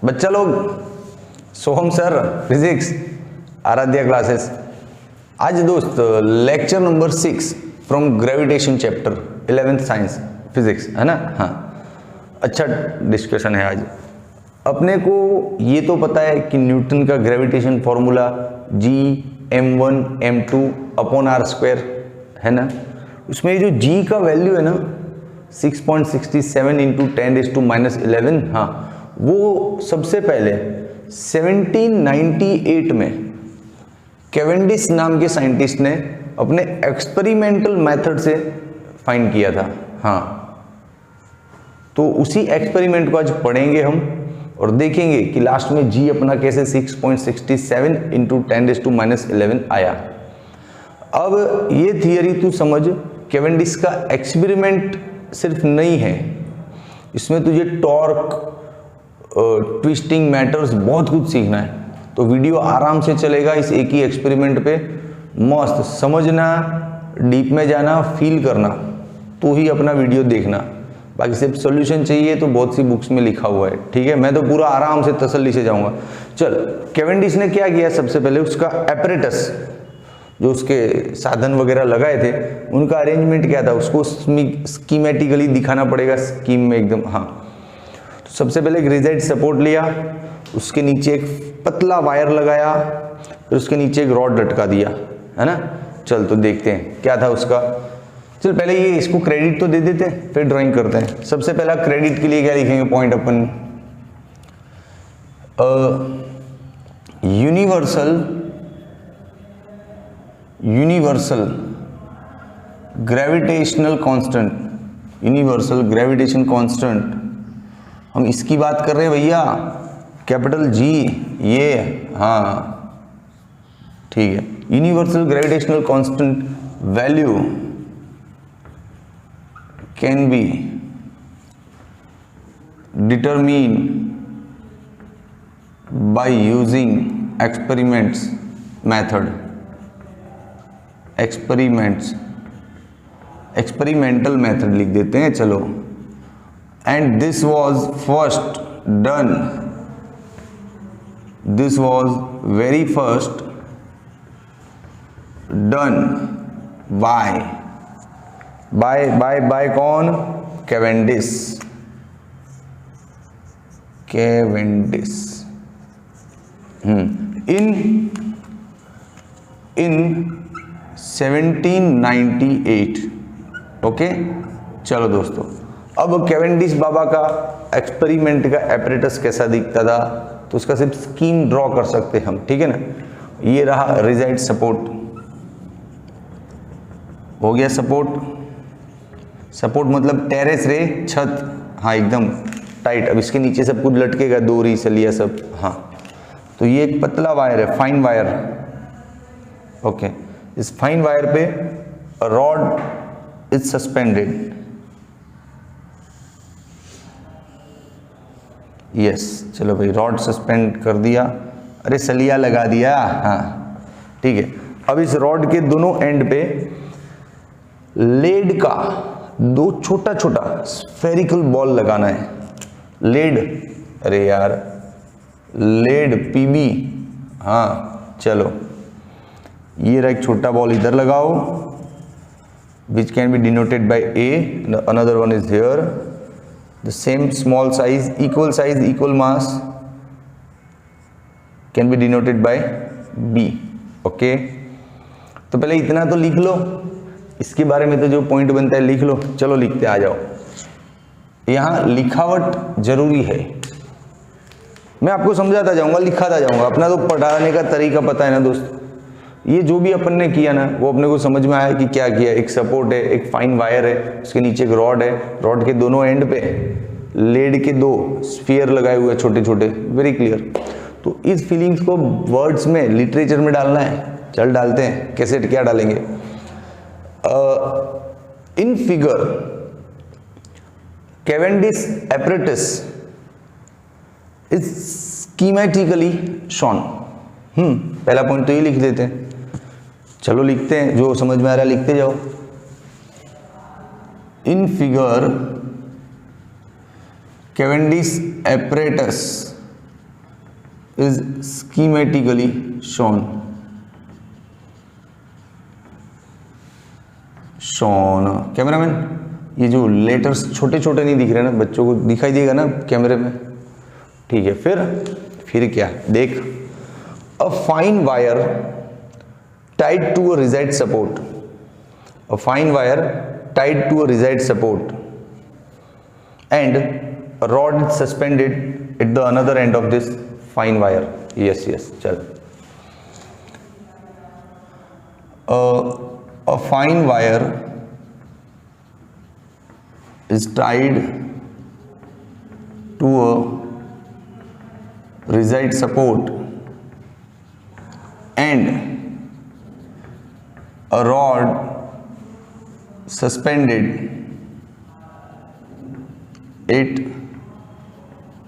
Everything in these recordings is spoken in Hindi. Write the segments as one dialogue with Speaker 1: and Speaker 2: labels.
Speaker 1: बच्चा लोग, सोहम सर फिजिक्स, आराध्या क्लासेस। आज दोस्त lecture number 6 from gravitation chapter 11th science physics, है ना। हाँ, अच्छा डिस्कशन है आज। अपने को ये तो पता है कि न्यूटन का ग्रेविटेशन फॉर्मूला G(m1m2/r²) है ना। उसमें जो G का वैल्यू है ना 6.67 × 10⁻⁻11, हाँ, वो सबसे पहले 1798 में कैवेंडिश नाम के साइंटिस्ट ने अपने एक्सपेरिमेंटल मेथड से फाइंड किया था। हाँ, तो उसी एक्सपेरिमेंट को आज पढ़ेंगे हम और देखेंगे कि लास्ट में G अपना कैसे 6.67 × 10⁻11 आया। अब ये थियरी तू समझ, कैवेंडिश का एक्सपेरिमेंट सिर्फ नहीं है, इसमें तुझे टॉर्क, ट्विस्टिंग मैटर्स बहुत कुछ सीखना है। तो वीडियो आराम से चलेगा इस एक ही एक्सपेरिमेंट पे, मस्त समझना, डीप में जाना, फील करना, तो ही अपना वीडियो देखना। बाकी सिर्फ सॉल्यूशन चाहिए तो बहुत सी बुक्स में लिखा हुआ है, ठीक है। मैं तो पूरा आराम से तसल्ली से जाऊंगा। चल, कैवेंडिश ने क्या किया, सबसे पहले उसका एपरेटस, जो उसके साधन वगैरह लगाए थे, उनका अरेंजमेंट क्या था उसको स्कीमेटिकली दिखाना पड़ेगा, स्कीम में एकदम। हाँ, तो सबसे पहले एक रिजिड सपोर्ट लिया, उसके नीचे एक पतला वायर लगाया, फिर उसके नीचे एक रॉड लटका दिया, है ना। चल तो देखते हैं क्या था उसका। चल पहले ये इसको क्रेडिट तो दे देते हैं, फिर ड्राइंग करते हैं। सबसे पहला क्रेडिट के लिए क्या लिखेंगे पॉइंट अपन, universal gravitational constant, universal gravitation constant, हम इसकी बात कर रहे हैं भैया, कैपिटल G, ये, हाँ ठीक है। Universal gravitational constant value can be determined by using experimental method लिख देते हैं, चलो। And this was very first done by कौन, कैवेंडिश in 1798। ओके, चलो दोस्तों, अब कैवेंडिश बाबा का एक्सपेरिमेंट का एपरेटस कैसा दिखता था, तो उसका सिर्फ स्कीम ड्रॉ कर सकते हम, ठीक है ना। ये रहा रिजिड सपोर्ट, हो गया सपोर्ट मतलब टेरेस रे, छत, हाँ एकदम टाइट। अब इसके नीचे सब कुछ लटकेगा, डोरी सलिया सब, हाँ। तो ये एक पतला वायर है, फाइन वायर, ओके। इस फाइन वायर पे रॉड इज सस्पेंडेड, यस, चलो भाई रॉड सस्पेंड कर दिया, अरे सलिया लगा दिया, हाँ ठीक है। अब इस रॉड के दोनों एंड पे लेड का 2 छोटा छोटा स्फेरिकल बॉल लगाना है। लेड, अरे यार लेड PB, हाँ चलो, ये रहा एक छोटा बॉल, इधर लगाओ, which can be denoted by A, another one is here, the same small size, equal mass can be denoted by B, okay। तो पहले इतना तो लिख लो, इसके बारे में तो जो पॉइंट बनता है लिख लो। चलो लिखते आ जाओ, यहाँ लिखावट जरूरी है, मैं आपको समझाता जाऊंगा, लिखाता जाऊंगा, अपना तो पढ़ाने का तरीका पता है ना दोस्त। ये जो भी अपन ने किया ना, वो अपने को समझ में आया कि क्या किया। एक सपोर्ट है, एक फाइन वायर है, उसके नीचे एक रॉड है, रॉड के दोनों एंड पे लेड के 2 स्फीयर लगाए हुए छोटे छोटे, वेरी क्लियर। तो इस फीलिंग्स को वर्ड्स में, लिटरेचर में डालना है, चल डालते हैं। कैसे क्या डालेंगे, in figure Cavendish apparatus is schematically shown. पहला पॉइंट तो ये लिख देते हैं, चलो लिखते हैं, जो समझ में आ रहा है लिखते जाओ। इन figure Cavendish apparatus is schematically shown cameraman, ये जो लेटर्स छोटे छोटे नहीं दिख रहे ना, बच्चों को दिखाई देगा ना कैमरे में, ठीक है। फिर क्या देख, a fine wire tied to a rigid support, a fine wire tied to a rigid support and a rod is suspended at the another end of this fine wire. Yes, चल, a fine wire is tied to a rigid support and a rod suspended at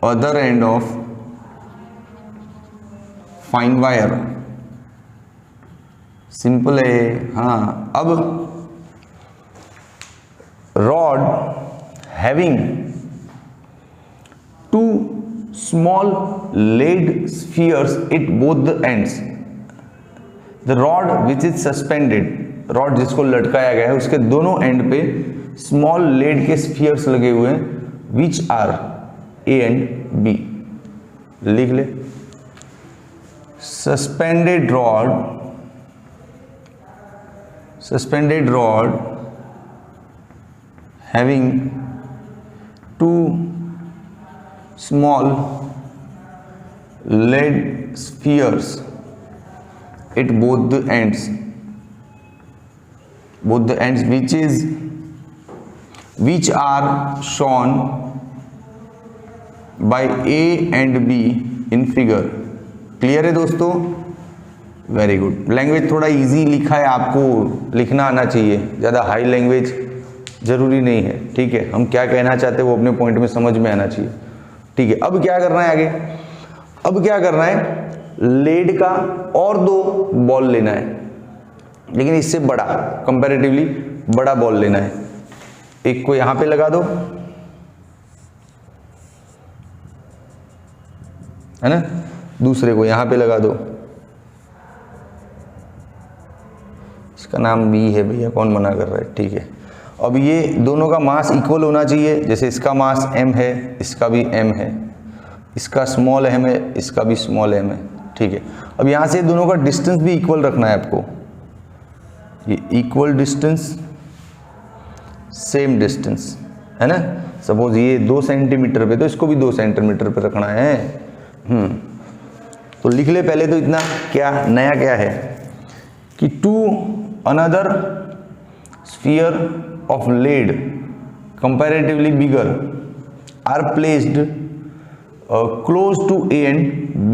Speaker 1: other end of fine wire. Simple है, हाँ। अब rod having two small lead spheres at both the ends, the rod which is suspended, rod जिसको लटकाया गया है उसके दोनों एंड पे स्मॉल लेड के स्फीयर्स लगे हुए हैं, which are A and B. लिख ले, suspended rod having two small lead spheres at both the ends which are shown by A and B in figure. Clear है दोस्तों? Very good. लैंग्वेज थोड़ा इजी लिखा है, आपको लिखना आना चाहिए, ज़्यादा हाई लैंग्वेज जरूरी नहीं है, ठीक है। हम क्या कहना चाहते हैं वो अपने पॉइंट में समझ में आना चाहिए, ठीक है। अब क्या करना है आगे, अब क्या करना है, लेड का और 2 बॉल लेना है, लेकिन इससे बड़ा, कंपैरेटिवली बड़ा बॉल लेना है। एक को यहां पे लगा दो, है ना, दूसरे को यहां पे लगा दो, इसका नाम B है भैया, कौन मना कर रहा है, ठीक है। अब ये दोनों का मास इक्वल होना चाहिए, जैसे इसका मास m है, इसका भी m है, इसका स्मॉल m है, इसका भी स्मॉल m है, ठीक है। अब यहां से दोनों का डिस्टेंस भी इक्वल रखना है आपको, ये इक्वल डिस्टेंस, सेम डिस्टेंस, है ना। सपोज ये 2 सेंटीमीटर पे, तो इसको भी 2 सेंटीमीटर पे रखना है। तो लिख ले पहले तो इतना, क्या नया क्या है कि two another sphere of lead comparatively bigger are placed close to A and B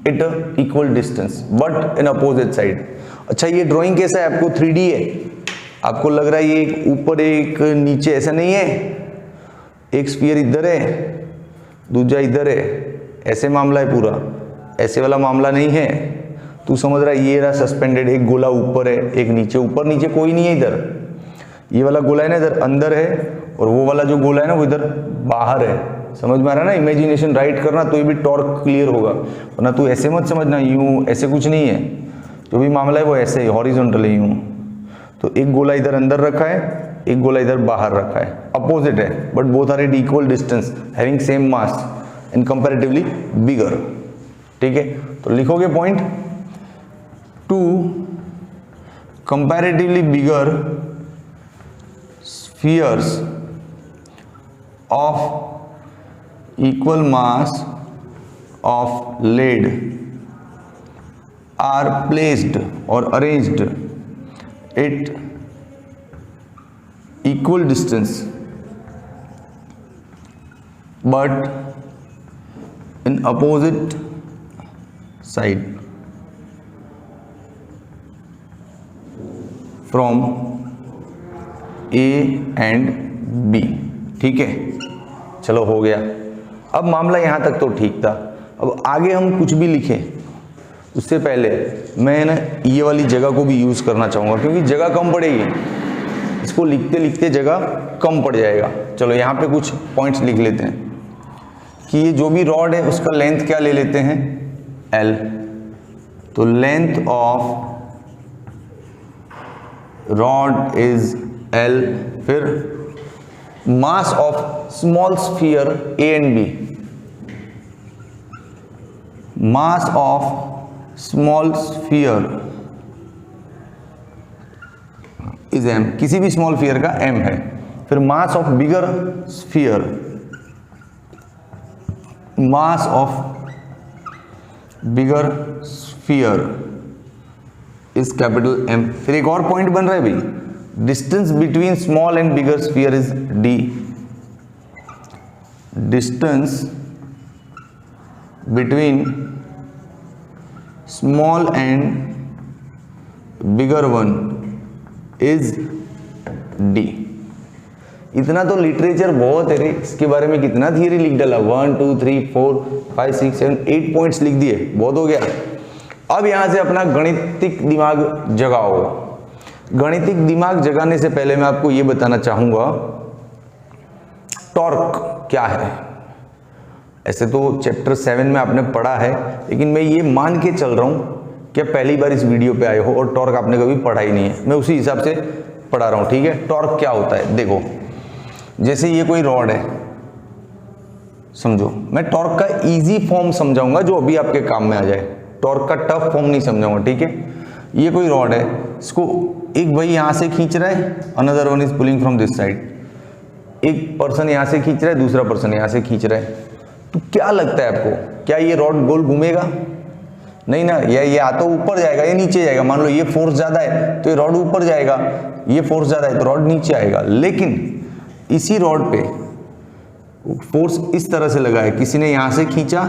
Speaker 1: at equal distance but in opposite side. अच्छा, ये ड्राइंग कैसा है, आपको 3D है, आपको लग रहा है ये एक ऊपर एक नीचे, ऐसा नहीं है। एक स्फीयर इधर है, दूसरा इधर है, ऐसे मामला है पूरा, ऐसे वाला मामला नहीं है। तू समझ रहा है, ये रहा सस्पेंडेड, एक गोला ऊपर है, एक नीचे, ऊपर नीचे कोई नहीं है इधर। ये वाला गोला है ना इधर अंदर है, और वो वाला जो गोला है ना वो इधर बाहर है। समझ में आ रहा है ना, इमेजिनेशन राइट करना तो ये भी टॉर्क क्लियर होगा, वरना तू ऐसे मत समझना यूं, ऐसे कुछ नहीं है। जो भी मामला है वो ऐसे ही हॉरिजॉन्टल है, यूं। तो एक गोला इधर अंदर रखा है, एक गोला इधर बाहर रखा है, अपोजिट है, but both are at equal distance having same mass and comparatively bigger, ठीक है। तो लिखोगे point, two comparatively bigger spheres of equal mass of lead are placed or arranged at equal distance but in opposite side from A and B, ठीक है। चलो हो गया। अब मामला यहाँ तक तो ठीक था। अब आगे हम कुछ भी लिखें उससे पहले मैं ना ये वाली जगह को भी यूज़ करना चाहूँगा, क्योंकि जगह कम पड़ेगी, इसको लिखते लिखते जगह कम पड़ जाएगा। चलो यहाँ पे कुछ पॉइंट्स लिख लेते हैं कि ये जो भी रॉड है उसका लेंथ क्या ले लेते हैं, L, तो length of rod is L। फिर mass of small sphere A and B, mass of small sphere is M, किसी भी स्मॉल स्फीयर का M है। फिर mass of bigger sphere, mass of bigger sphere is capital M। फिर एक और पॉइंट बन रहा है भाई, distance between small and bigger sphere is D, distance between small and bigger one is D। इतना तो लिटरेचर बहुत है रे, इसके बारे में कितना थियरी लिख डाला, 1 2 3 4 5 6 7 8 पॉइंट्स लिख दिए, बहुत हो गया। अब यहां से अपना गणितिक दिमाग जगाओ। गणितिक दिमाग जगाने से पहले मैं आपको यह बताना चाहूंगा टॉर्क क्या है। ऐसे तो चैप्टर 7 में आपने पढ़ा है, लेकिन मैं ये मान के चल रहा हूं कि पहली बार इस वीडियो पे आए हो और टॉर्क आपने कभी पढ़ा ही नहीं है, मैं उसी हिसाब से पढ़ा रहा हूं, ठीक है। टॉर्क क्या होता है, देखो जैसे ये कोई रॉड है, समझो, मैं टॉर्क का इजी फॉर्म समझाऊंगा जो अभी आपके काम में आ जाए, टॉर्क का टफ फॉर्म नहीं समझाऊंगा, ठीक है। ये कोई रॉड है, इसको एक भाई यहां से खींच रहा है, another one is pulling from this side, एक पर्सन यहां से खींच रहा है, दूसरा पर्सन यहां से खींच रहा है, तो क्या लगता है आपको, क्या ये रॉड गोल घूमेगा? नहीं ना, ये या तो ऊपर जाएगा या नीचे जाएगा। मान लो ये फोर्स ज्यादा है तो ये रॉड ऊपर जाएगा, ये फोर्स ज्यादा है तो रॉड नीचे आएगा। लेकिन इसी रॉड पे फोर्स इस तरह से लगा है, किसी ने यहां से खींचा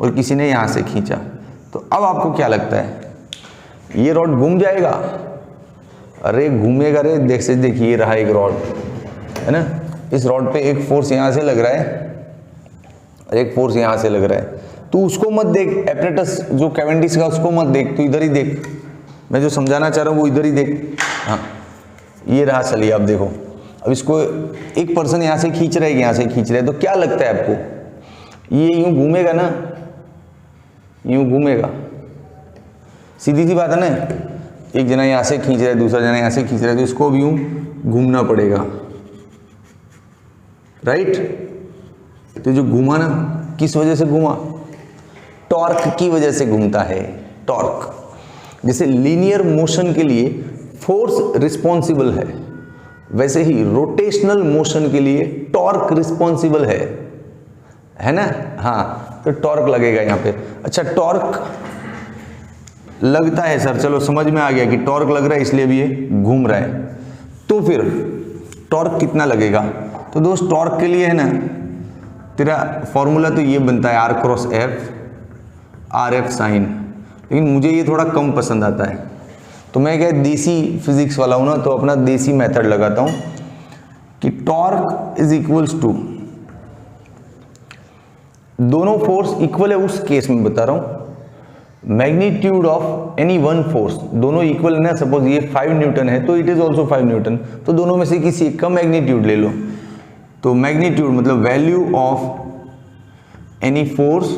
Speaker 1: और किसी ने यहां से खींचा, तो अब आपको क्या लगता है, ये रॉड घूम जाएगा? अरे घूमेगा रे, देखिए रहा एक रॉड है ना, इस रॉड पे एक फोर्स यहां से लग रहा है और एक फोर्स यहां से लग रहा है, तू उसको मत देख, एपरेटस जो कैवेंडिश का उसको मत देख, तू इधर ही देख, मैं जो समझाना चाह रहा हूं वो इधर ही देख। हाँ ये रहा, चलिए अब देखो, अब इसको एक पर्सन यहां से खींच रहा है, यहां से खींच रहा है, तो क्या लगता है आपको, ये यूं घूमेगा ना, यूं घूमेगा? सीधी सी बात है ना, एक जना यहां से खींच रहा है, दूसरा जना यहां से खींच रहा है, तो इसको भी यूं घूमना पड़ेगा, राइट। तो जो घूमा ना, किस वजह से घूमा? टॉर्क की वजह से घूमता है। टॉर्क, जैसे लीनियर मोशन के लिए फोर्स रिस्पॉन्सिबल है, वैसे ही रोटेशनल मोशन के लिए टॉर्क रिस्पॉन्सिबल है ना। हाँ, तो टॉर्क लगेगा यहाँ पे। अच्छा, टॉर्क लगता है सर, चलो समझ में आ गया कि टॉर्क लग रहा है इसलिए भी ये घूम रहा है, तो फिर टॉर्क कितना लगेगा? तो दोस्त टॉर्क के लिए है ना, तेरा फॉर्मूला तो ये बनता है R cross F, RF sine, लेकिन मुझे ये थोड़ा कम पसंद आता है, तो मैं क्या देसी फिजिक्स वाला हूं ना, तो अपना देसी मेथड लगाता हूं कि टॉर्क इज इक्वल्स टू, दोनों फोर्स इक्वल है उस केस में बता रहा हूं, magnitude of any one force, दोनों इक्वल है ना, सपोज ये 5 न्यूटन है तो इट इज ऑल्सो 5 न्यूटन, तो दोनों में से किसी एक का मैग्नीट्यूड ले लो, तो मैग्नीट्यूड मतलब value of any force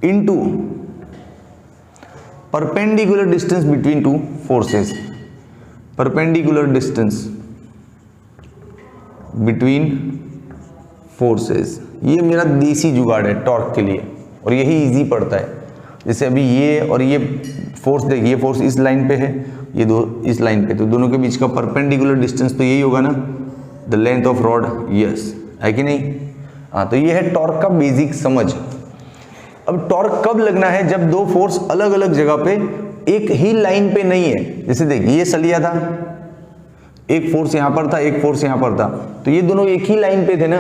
Speaker 1: into perpendicular distance between two forces, perpendicular distance between forces, ये मेरा देसी जुगाड़ है टॉर्क के लिए, और यही इजी पड़ता है। जैसे अभी ये और ये फोर्स देखिए, ये फोर्स इस लाइन पे है, ये दो इस लाइन पे, तो दोनों के बीच का परपेंडिकुलर डिस्टेंस तो यही होगा ना, the length of rod, yes है कि नहीं। हाँ, तो ये है टॉर्क का बेसिक समझ। अब टॉर्क कब लगना है? जब दो फोर्स अलग अलग जगह पे एक ही लाइन पे नहीं है। जैसे देख, ये सलिया था, एक फोर्स यहां पर था, एक फोर्स यहां पर था, तो ये दोनों एक ही लाइन पे थे ना,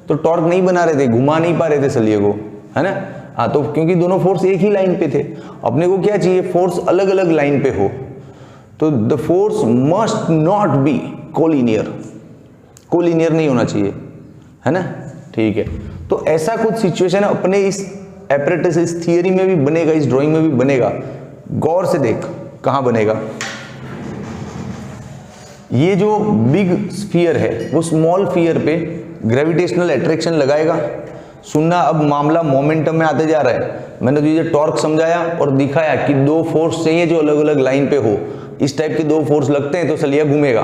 Speaker 1: तो टॉर्क नहीं बना रहे थे, घुमा नहीं पा रहे थे सलिए को, है ना। हाँ, तो क्योंकि दोनों फोर्स एक ही लाइन पे थे, अपने को क्या चाहिए, फोर्स अलग अलग लाइन पे हो, तो the force must not be collinear, collinear नहीं होना चाहिए, है ना। ठीक है, तो ऐसा कुछ सिचुएशन अपने इस एपरेटस, इस थियरी में भी बनेगा, इस ड्राइंग में भी बनेगा। गौर से देख कहां बनेगा। ये जो बिग स्फीयर है वो स्मॉल स्फीयर पे ग्रेविटेशनल अट्रैक्शन लगाएगा, सुनना, अब मामला मोमेंटम में आते जा रहा है। मैंने तुझे टॉर्क समझाया और दिखाया कि दो फोर्स चाहिए जो अलग अलग लाइन पे हो, इस टाइप के दो फोर्स लगते हैं तो सलिया घूमेगा।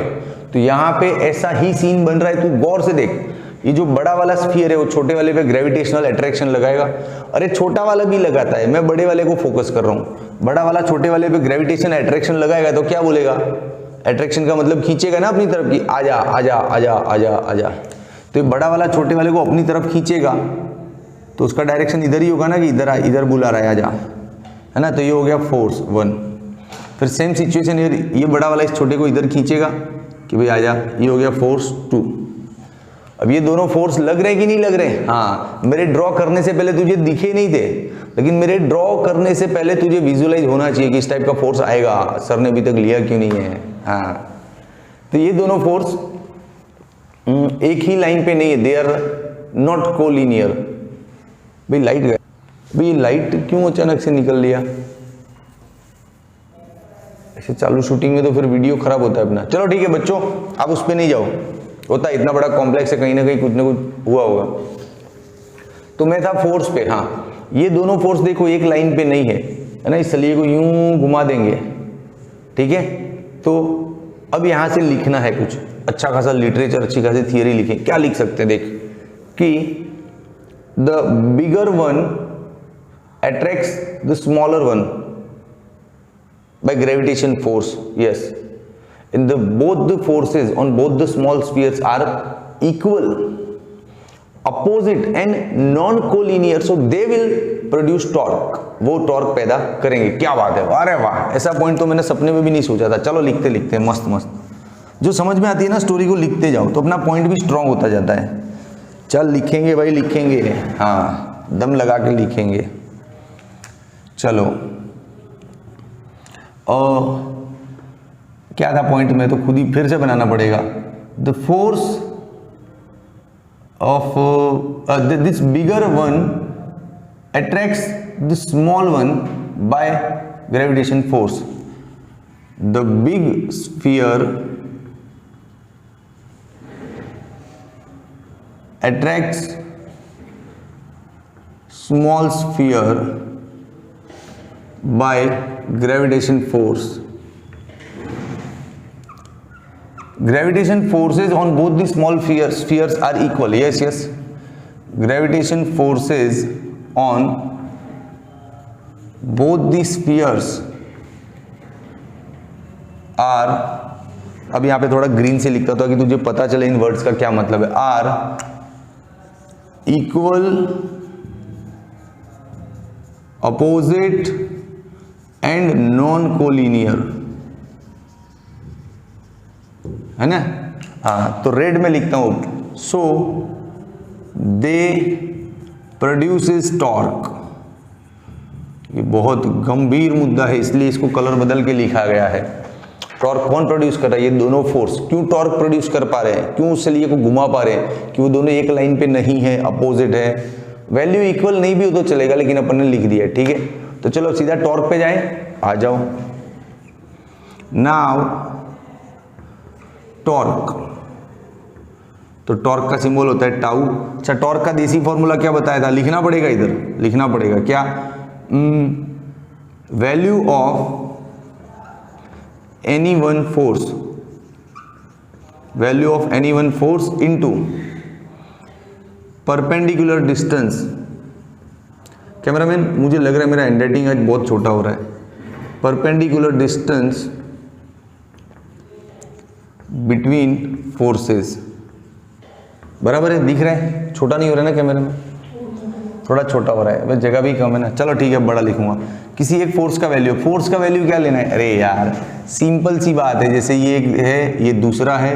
Speaker 1: तो यहाँ पे ऐसा ही सीन बन रहा है, तू गौर से देख। ये जो बड़ा वाला स्फीयर है वो छोटे वाले पे ग्रेविटेशनल अट्रैक्शन लगाएगा। अरे छोटा वाला भी लगाता है, मैं बड़े वाले को फोकस कर रहा हूँ। बड़ा वाला छोटे वाले पे ग्रेविटेशन अट्रैक्शन लगाएगा तो क्या बोलेगा? अट्रैक्शन का मतलब खींचेगा ना अपनी तरफ की, आजा आजा आजा आजा आजा। तो ये बड़ा वाला छोटे वाले को अपनी तरफ खींचेगा तो उसका डायरेक्शन इधर ही होगा ना कि इधर इधर बुला रहा है आजा, है ना। तो ये हो गया फोर्स 1। फिर सेम सिचुएशन, ये बड़ा वाला इस छोटे को इधर खींचेगा कि भाई आजा, ये हो गया फोर्स 2। अब ये दोनों फोर्स लग रहे कि नहीं लग रहे? हाँ, मेरे ड्रॉ करने से पहले तुझे दिखे नहीं थे, लेकिन मेरे ड्रॉ करने से पहले तुझे विजुअलाइज होना चाहिए कि इस टाइप का फोर्स आएगा। सर ने अभी तक लिया क्यों नहीं है? हाँ, तो ये दोनों फोर्स एक ही लाइन पे नहीं है, दे आर नॉट कोलिनियर। भाई लाइट गया, भाई लाइट क्यों अचानक से निकल लिया? ऐसे चालू शूटिंग में तो फिर वीडियो खराब होता है अपना। चलो ठीक है बच्चों, आप उस पर नहीं जाओ, होता है इतना बड़ा कॉम्प्लेक्स है, कहीं ना कहीं कुछ ना कुछ हुआ होगा। तो मैं था फोर्स पे। हाँ, ये दोनों फोर्स देखो एक लाइन पे नहीं है ना, इस सलिए को यूं घुमा देंगे, ठीक है। तो अब यहां से लिखना है कुछ अच्छा खासा लिटरेचर, अच्छी खासी थियरी लिखें। क्या लिख सकते हैं? देख कि the bigger one attracts the smaller one by gravitation force. Yes, in the both the forces on both the small spheres are equal, opposite and non-collinear, so they will produce torque. वो टॉर्क पैदा करेंगे। क्या बात है, अरे वाह, ऐसा पॉइंट तो मैंने सपने में भी नहीं सोचा था। चलो लिखते लिखते मस्त मस्त, जो समझ में आती है ना स्टोरी को लिखते जाओ तो अपना पॉइंट भी स्ट्रांग होता जाता है। चल लिखेंगे भाई, लिखेंगे, हाँ दम लगा के लिखेंगे। चलो क्या था पॉइंट में, तो खुद ही फिर से बनाना पड़ेगा। The force of this bigger one attracts the small one by gravitation force. The big sphere attracts small sphere by gravitation force. Gravitation forces on both the small spheres are equal. Yes, yes. Gravitation forces on both the spheres are, अब यहाँ पे थोड़ा ग्रीन से लिखता था कि तुझे पता चले इन वर्ड्स का क्या मतलब है। Are equal, opposite and non collinear, है ना। हाँ, तो रेड में लिखता हूं, सो दे प्रोड्यूसेस टॉर्क। ये बहुत गंभीर मुद्दा है, इसलिए इसको कलर बदल के लिखा गया है। टॉर्क कौन प्रोड्यूस कर रहा है? ये दोनों फोर्स। क्यों टॉर्क प्रोड्यूस कर पा रहे हैं? क्यों उस सलिए को घुमा पा रहे हैं? कि वो दोनों एक लाइन पे नहीं है, अपोजिट है। वैल्यू इक्वल नहीं भी हो तो चलेगा, लेकिन अपन ने लिख दिया, ठीक है। तो चलो सीधा टॉर्क पे जाएं, आ जाओ। नाउ टॉर्क, तो टॉर्क का सिंबल होता है टाउ। अच्छा, टॉर्क का देसी फॉर्मूला क्या बताया था? लिखना पड़ेगा, इधर लिखना पड़ेगा। क्या? Value of any one force, value of any one force into perpendicular distance। Cameraman, मुझे लग रहा है मेरा हैंडराइटिंग आज बहुत छोटा हो रहा है। perpendicular distance between forces, बराबर है? दिख रहा है? छोटा नहीं हो रहा है ना कैमरे में? थोड़ा छोटा हो रहा है, बस जगह भी कम है ना। चलो ठीक है, बड़ा लिखूंगा। किसी एक फोर्स का वैल्यू, फोर्स का वैल्यू क्या लेना है? अरे यार सिंपल सी बात है, जैसे ये है, ये दूसरा है,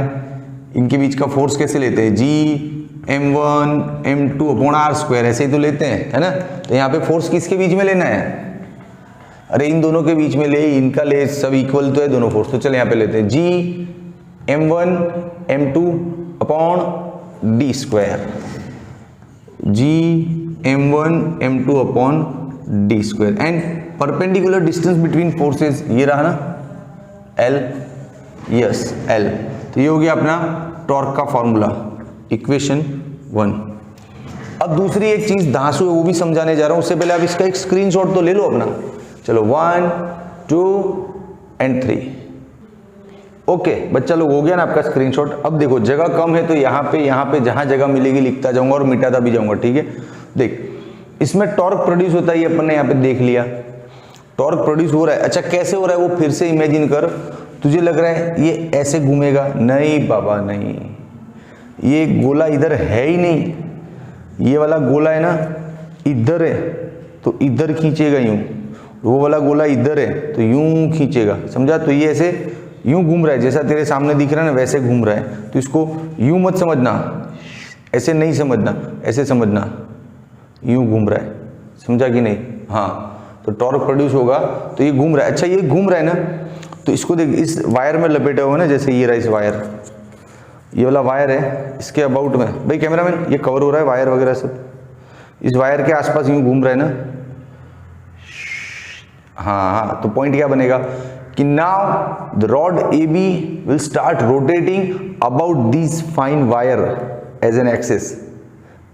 Speaker 1: इनके बीच का फोर्स कैसे लेते हैं? G(m1 m2 अपॉन r²), ऐसे ही तो लेते हैं, है ना। तो यहाँ पे फोर्स किसके बीच में लेना है? अरे इन दोनों के बीच में ले, इनका ले, सब इक्वल तो है दोनों फोर्स। तो चले यहाँ पे लेते हैं G(m1 m2 upon d², G(m1 m2 upon d², and perpendicular distance between forces ये रहा ना, L। Yes, L। तो ये हो गया अपना टॉर्क का फॉर्मूला, इक्वेशन 1। अब दूसरी एक चीज धांसू है वो भी समझाने जा रहा हूं, उससे पहले आप इसका एक स्क्रीनशॉट तो ले लो अपना। चलो 1 2 एंड 3। ओके बच्चा लोग, हो गया ना आपका स्क्रीनशॉट। अब देखो जगह कम है तो यहाँ पे जहां जगह मिलेगी लिखता जाऊंगा और मिटाता भी जाऊंगा, ठीक है। देख इसमें टॉर्क प्रोड्यूस होता है, ये अपन ने यहाँ पे देख लिया, टॉर्क प्रोड्यूस हो रहा है। अच्छा कैसे हो रहा है वो फिर से इमेजिन कर। तुझे लग रहा है ये ऐसे घूमेगा? नहीं बाबा नहीं, ये गोला इधर है ही नहीं, ये वाला गोला है ना इधर है तो इधर खींचेगा यूं, वो वाला गोला इधर है तो यूं खींचेगा, समझा। तो ये ऐसे यूं घूम रहा है, जैसा तेरे सामने दिख रहा है ना वैसे घूम रहा है। तो इसको यूं मत समझना, ऐसे नहीं समझना, ऐसे समझना, यूं घूम रहा है, समझा कि नहीं। हाँ तो टॉर्क प्रोड्यूस होगा तो ये घूम रहा है। अच्छा ये घूम रहा है ना, तो इसको देख, इस वायर में लपेटा हुआ है ना, जैसे ये रहा इस वायर, ये वाला वायर है, इसके अबाउट में भाई कैमरामैन ये कवर हो रहा है वायर वगैरह सब, इस वायर के आसपास यूं घूम रहा है ना। हाँ तो पॉइंट क्या बनेगा कि now the rod A B will start rotating about this fine wire as an axis.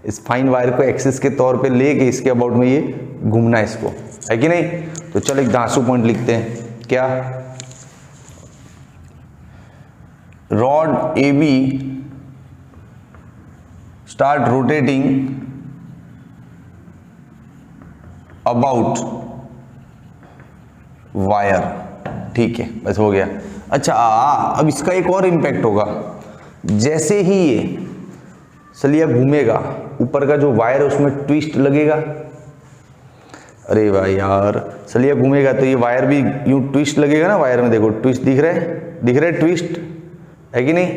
Speaker 1: इस फाइन वायर को एक्सिस के तौर पे लेके इसके अबाउट में ये घूमना है इसको, है कि नहीं। तो चलो एक धांसू पॉइंट लिखते हैं, क्या, rod A B start rotating about wire, ठीक है बस हो गया। अच्छा अब इसका एक और इम्पैक्ट होगा, जैसे ही ये सलिया घूमेगा ऊपर का जो वायर है उसमें ट्विस्ट लगेगा। अरे भाई यार सलिया घूमेगा तो ये वायर भी यूं ट्विस्ट लगेगा ना, वायर में देखो ट्विस्ट दिख रहा है ट्विस्ट, है कि नहीं।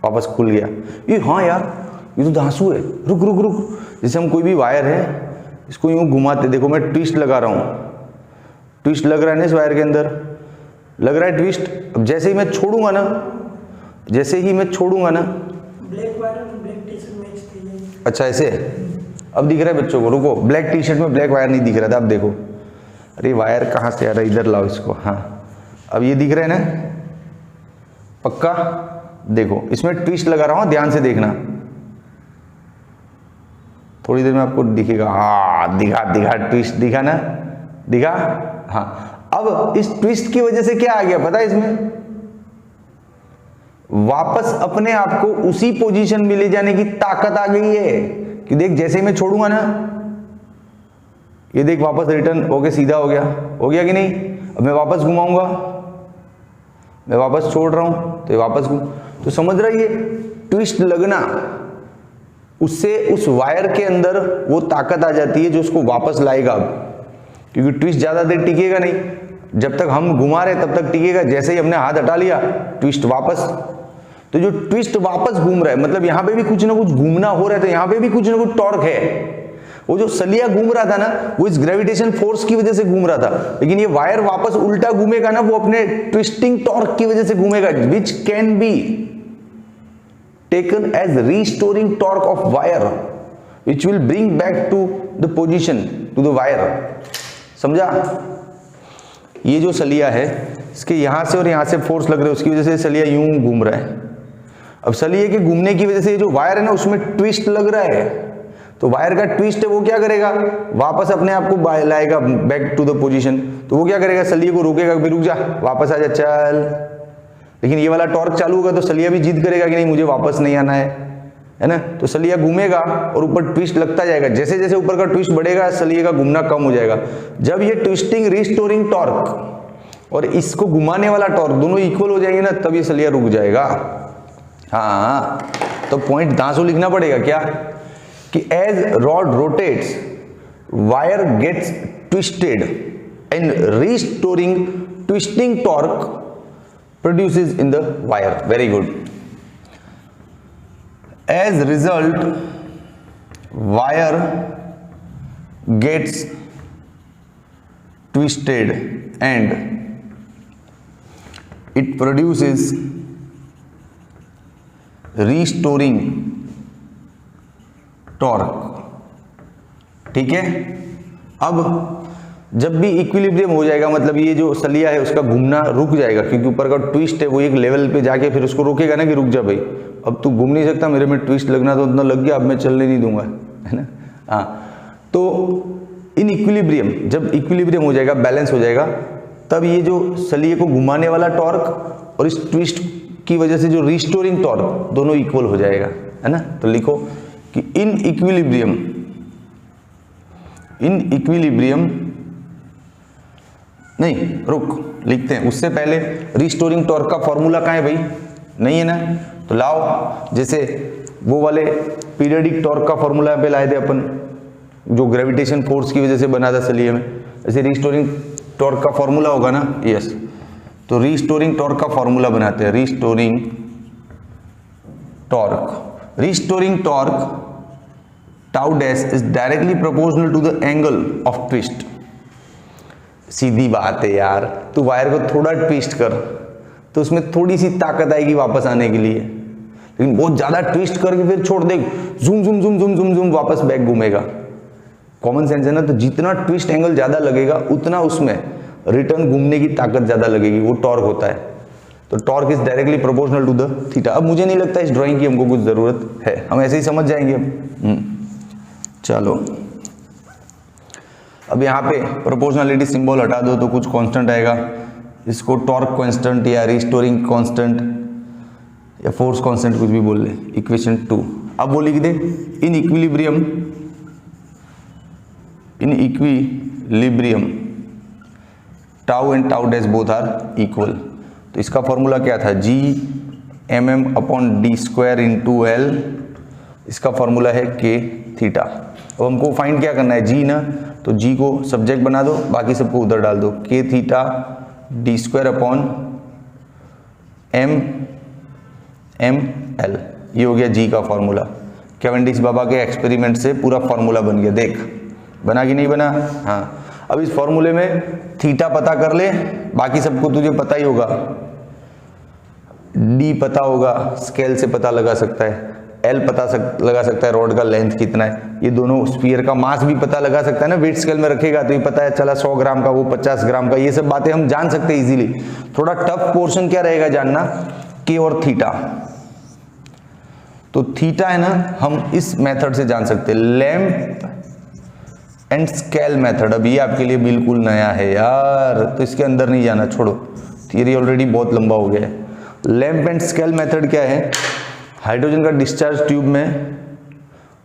Speaker 1: वापस खुल गया ये, हाँ यार ये तो धांसू है, रुक रुक रुक। जैसे हम कोई भी वायर है इसको यूं घुमाते, देखो मैं ट्विस्ट लगा रहा हूं, ट्विस्ट लग रहा है ना इस वायर के अंदर, लग रहा है ट्विस्ट। अब जैसे ही मैं छोड़ूंगा ना,
Speaker 2: ब्लैक वायर और ब्लैक टी शर्ट मैच थी।
Speaker 1: अच्छा ऐसे अब दिख रहा है बच्चों को, रुको ब्लैक टी शर्ट में ब्लैक वायर नहीं दिख रहा था, अब देखो, अरे वायर कहाँ से आ रहा है, इधर लाओ इसको। हाँ अब ये दिख रहा है ना पक्का, देखो इसमें ट्विस्ट लगा रहा हूं, ध्यान से देखना, थोड़ी देर में आपको दिखेगा। हाँ दिखा ट्विस्ट दिखा ना, दिखा। हाँ अब इस ट्विस्ट की वजह से क्या आ गया पता है, इसमें वापस अपने आप को उसी पोजीशन में ले जाने की ताकत आ गई है कि देख जैसे ही मैं छोड़ूंगा ना, ये देख वापस रिटर्न होके सीधा हो गया कि नहीं। अब मैं वापस घुमाऊंगा, मैं वापस छोड़ रहा हूं तो ये वापस घूम, तो समझ रहा है ये ट्विस्ट लगना, उससे उस वायर के अंदर वो ताकत आ जाती है जो उसको वापस लाएगा। क्योंकि ट्विस्ट ज्यादा देर टिकेगा नहीं, जब तक हम घुमा रहे तब तक टिकेगा, जैसे ही हमने हाथ हटा लिया ट्विस्ट वापस। तो जो ट्विस्ट वापस घूम रहा है मतलब यहां पे भी कुछ ना कुछ घूमना हो रहा है, तो यहां पे भी कुछ ना कुछ टॉर्क है। वो जो सलिया घूम रहा था ना वो इस ग्रेविटेशन फोर्स की वजह से घूम रहा था, लेकिन ये वायर वापस उल्टा घूमेगा ना, वो अपने ट्विस्टिंग टॉर्क की वजह से घूमेगा, which can be taken as restoring torque of wire which will bring back to the position to the wire. समझा। ये जो सलिया है इसके यहां से और यहां से फोर्स लग रहा है, उसकी वजह से सलिया यूं घूम रहा है। अब सलिए के घूमने की वजह से ये जो वायर है ना उसमें ट्विस्ट लग रहा है, तो वायर का ट्विस्ट है वो क्या करेगा, वापस अपने आप को लाएगा बैक टू द पोजीशन। तो वो क्या करेगा, सलिए को रोकेगा, भी रुक जा, वापस आ जा, चल। लेकिन ये वाला टॉर्क चालू होगा तो सलिया भी जिद करेगा कि नहीं मुझे वापस नहीं आना है ना। तो सलिया घूमेगा और ऊपर ट्विस्ट लगता जाएगा, जैसे जैसे ऊपर का ट्विस्ट बढ़ेगा सलिए का घूमना कम हो जाएगा। जब ये ट्विस्टिंग रिस्टोरिंग टॉर्क और इसको घुमाने वाला टॉर्क दोनों इक्वल हो जाएंगे ना, तब ये सलिया रुक जाएगा। हाँ तो पॉइंट धांसू लिखना पड़ेगा क्या, कि as rod rotates wire gets twisted and restoring twisting torque produces in the wire. Very good. As result wire gets twisted and it produces restoring torque. ठीक है। अब जब भी इक्विलिब्रियम हो जाएगा, मतलब ये जो सलिया है उसका घूमना रुक जाएगा, क्योंकि ऊपर का ट्विस्ट है वो एक लेवल पे जाके फिर उसको रोकेगा ना कि रुक जा भाई, अब तू घूम नहीं सकता, मेरे में ट्विस्ट लगना तो उतना लग गया, अब मैं चलने नहीं दूंगा, है ना। हाँ, तो इन इक्विलिब्रियम, जब इक्विलिब्रियम हो जाएगा, बैलेंस हो जाएगा, तब ये जो सलिए को घुमाने वाला टॉर्क और इस ट्विस्ट की वजह से जो रिस्टोरिंग टॉर्क दोनों इक्वल हो जाएगा, है ना। तो लिखो कि इन इक्विलिब्रियम नहीं, रुक, लिखते हैं उससे पहले रिस्टोरिंग टॉर्क का फॉर्मूला कहाँ है भाई, नहीं है ना, तो लाओ, जैसे वो वाले पीरियडिक टॉर्क का फॉर्मूला पे लाए थे अपन, जो ग्रेविटेशन फोर्स की वजह से बना था सलिए में, ऐसे रिस्टोरिंग टॉर्क का फॉर्मूला होगा ना, यस। तो रिस्टोरिंग टॉर्क का फॉर्मूला बनाते हैं, restoring torque tau dash is directly proportional to the angle of twist. सीधी बात है यार, तू वायर को थोड़ा ट्विस्ट कर तो उसमें थोड़ी सी ताकत आएगी वापस आने के लिए, लेकिन बहुत ज्यादा ट्विस्ट करके फिर छोड़ दे, zoom zoom zoom zoom zoom zoom वापस बैक घूमेगा। कॉमन सेंस है ना। तो जितना ट्विस्ट एंगल ज्यादा लगेगा उतना उसमें रिटर्न घूमने की ताकत ज्यादा लगेगी, वो टॉर्क होता है। तो torque is directly proportional to the theta. अब मुझे नहीं लगता इस ड्राइंग की हमको कुछ जरूरत है, हम ऐसे ही समझ जाएंगे अब। चलो, अब यहाँ पे प्रोपोर्शनलिटी सिंबल हटा दो तो कुछ कांस्टेंट आएगा, इसको टॉर्क कांस्टेंट या रिस्टोरिंग कांस्टेंट या फोर्स कांस्टेंट कुछ भी बोल ले। इक्वेशन 2 अब वो लिख दे, in equilibrium tau and tau dash both are equal. तो इसका फॉर्मूला क्या था, G mm upon d square into L, इसका फॉर्मूला है के थीटा। अब हमको फाइंड क्या करना है, जी ना, तो जी को सब्जेक्ट बना दो, बाकी सबको उधर डाल दो, K theta D square upon M L, ये हो गया जी का फॉर्मूला। कैवेंडिश बाबा के एक्सपेरिमेंट से पूरा फॉर्मूला बन गया, देख बना कि नहीं बना। हाँ, अब इस फॉर्मूले में थीटा पता कर ले, बाकी सबको तुझे पता ही होगा, डी पता होगा, स्केल से पता लगा सकता है, एल लगा सकता है, रॉड का लेंथ कितना है, ये दोनों स्फीयर का मास भी पता लगा सकता है ना, वेट स्केल में रखेगा तो ये पता है चला 100 ग्राम का, वो 50 ग्राम का, ये सब बातें हम जान सकते हैं इजीली। थोड़ा टफ पोर्शन क्या रहेगा जानना, के और थीटा। तो थीटा है ना, हम इस मेथड से जान सकते हैं, लैंप एंड स्केल मेथड। अब ये आपके लिए बिल्कुल नया है यार, तो इसके अंदर नहीं जाना, छोड़ो, थियरी ऑलरेडी बहुत लंबा हो गया है। लैंप एंड स्केल मेथड क्या है, हाइड्रोजन का डिस्चार्ज ट्यूब में,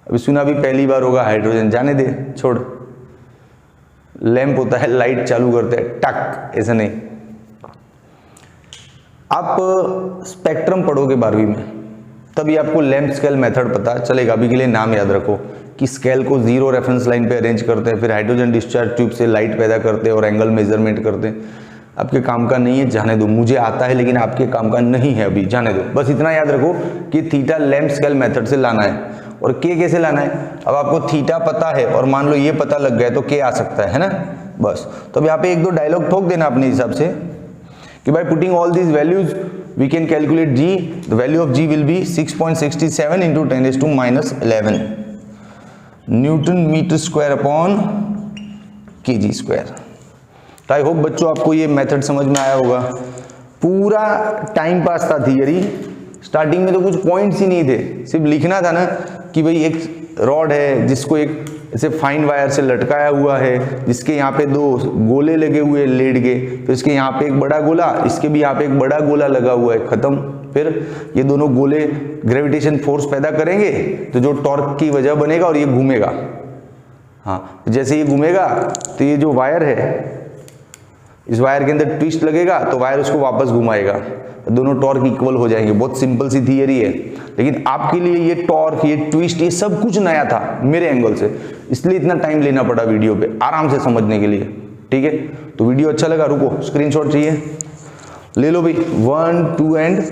Speaker 1: अभी सुना भी पहली बार होगा हाइड्रोजन, जाने दे, छोड़। लैंप होता है, लाइट चालू करते हैं टक, ऐसा नहीं। आप स्पेक्ट्रम पढ़ोगे 12वीं में, तभी आपको लैंप स्केल मेथड पता चलेगा। अभी के लिए नाम याद रखो कि स्केल को 0 रेफरेंस लाइन पे अरेंज करते हैं, फिर हाइड्रोजन डिस्चार्ज ट्यूब से लाइट पैदा करते हैं और एंगल मेजरमेंट करते हैं। आपके काम का नहीं है, जाने दो, मुझे आता है लेकिन आपके काम का नहीं है अभी, जाने दो। बस इतना याद रखो कि थीटा लैंप स्केल मेथड से लाना है, और के कैसे लाना है। अब आपको थीटा पता है और मान लो ये पता लग गया तो के आ सकता है ना, बस। तो अब यहाँ पे 1-2 डायलॉग ठोक देना अपने हिसाब से कि by putting all these values we can calculate G, the value of G will be 6.67 into 10⁻⁻11 newton metre square upon kg square. तो आई होप बच्चों आपको ये मेथड समझ में आया होगा। पूरा टाइम पास था थियरी, स्टार्टिंग में तो कुछ पॉइंट्स ही नहीं थे, सिर्फ लिखना था ना कि भाई एक रॉड है जिसको एक ऐसे फाइन वायर से लटकाया हुआ है, जिसके यहाँ पे 2 गोले लगे हुए लेड के, फिर इसके यहाँ पे एक बड़ा गोला, इसके भी यहाँ पे एक बड़ा गोला लगा हुआ है, खत्म। फिर ये दोनों गोले ग्रेविटेशन फोर्स पैदा करेंगे तो जो टॉर्क की वजह बनेगा और ये घूमेगा। हाँ, जैसे ये घूमेगा तो ये जो वायर है, इस वायर के अंदर ट्विस्ट लगेगा तो वायर उसको वापस घुमाएगा, दोनों टॉर्क इक्वल हो जाएंगे। बहुत सिंपल सी थियरी है, लेकिन आपके लिए ये टॉर्क, ये ट्विस्ट, ये सब कुछ नया था मेरे एंगल से, इसलिए इतना टाइम लेना पड़ा वीडियो पे आराम से समझने के लिए। ठीक है, तो वीडियो अच्छा लगा, रुको स्क्रीनशॉट चाहिए ले लो भाई, 1, 2 एंड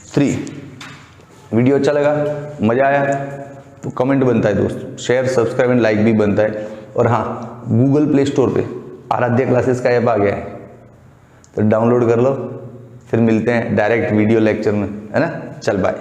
Speaker 1: 3। वीडियो अच्छा लगा, मजा आया तो कमेंट बनता है दोस्त, शेयर सब्सक्राइब एंड लाइक भी बनता है। और हाँ, गूगल प्ले स्टोर पे आराध्या क्लासेस का ऐप आ गया है, तो डाउनलोड कर लो, फिर मिलते हैं डायरेक्ट वीडियो लेक्चर में, है ना। चल बाय।